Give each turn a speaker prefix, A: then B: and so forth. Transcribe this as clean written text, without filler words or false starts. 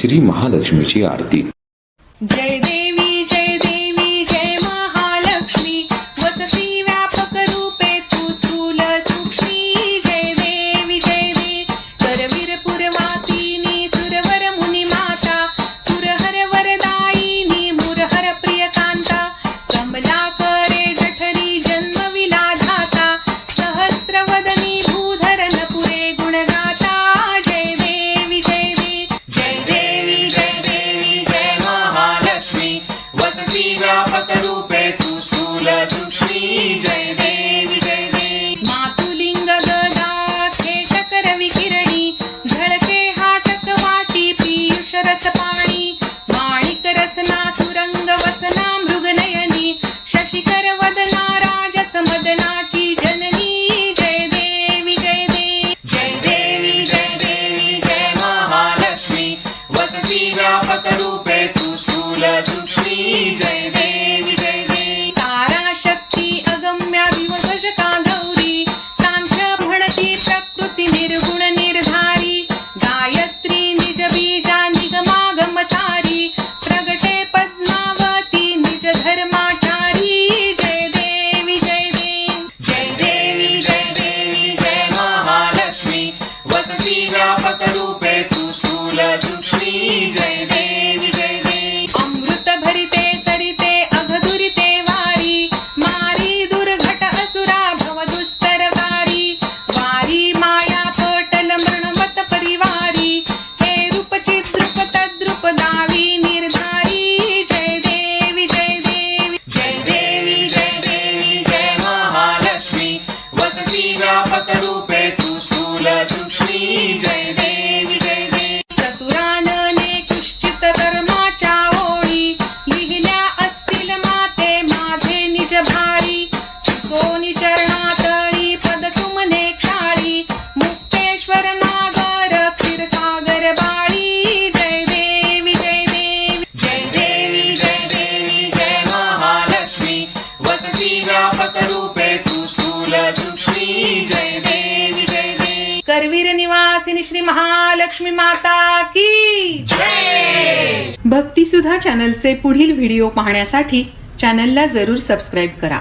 A: श्री महालक्ष्मीची आरती।
B: जय देवी जय महालक्ष्मी, वसती व्यापक रूपे तू स्थूल सूक्ष्मी। जय देवी करवीर पुरवासिनी, सुरवर मुनी माता, सुरहर वरदायिनी, मुरहर प्रिय कांता, कमलाकरे जठरी जन्मविला धाता, सहस्रवदनी भूधरन पुरे गुणगाता। जय देवी जय महालक्ष्मी, वसती व्यापक रूपे तू स्थूल सूक्ष्मी। जय देवी मातुलिंग गदा खेटकर विकिरणी, झळके हाटक वाटी पीयूष रस पाणी, माणिक रसना सुरंग वसना मृगनयनी, शशिकर वदना राजस मदनाची जननी। जय देवी जय महालक्ष्मी, वसती व्यापक रूपे तू स्थूल सूक्ष्मी। जय देवी तारा शक्ती अगम्या विवश कांधौरी, सांख्य म्हणती प्रकृती निर्गुण निर्धारी, गायत्री निज बीजा निगमागम सारी, प्रगटे पद्मावती निज धर्माचारी। जय देवी जय महालक्ष्मी, वसती व्यापक रूपे तू स्थूल सूक्ष्मी। जय देवी अमृत भरिते सरिते अघदुरिते वारी, मारी दुर्घट असुरा भव दुस्तरकारी, वारी माया पटल मृणमत परिवारी, हे रूप चिद्रूप तद्रूप दावी निर्धारी। जय देवी जय महालक्ष्मी, वसती व्यापक रूपे तू स्थूल सूक्ष्मी। जय देवी चतुरानने कुश्चित कर्माच्या ओळी, लिहिल्या असतील माते माझे निज भाळी, सोनी चरणातळी पद सुमने क्षाळी, मुक्तेश्वर नागर क्षीरसागर बाळी। जय देवी जय महालक्ष्मी, वसती व्यापक रूपे तू स्थूल सूक्ष्मी। जय देवी करवीर निवासिनी श्री महालक्ष्मी माता की जय। भक्ती सुधा चॅनलचे पुढील व्हिडिओ पाहण्यासाठी चॅनलला जरूर सबस्क्राईब करा।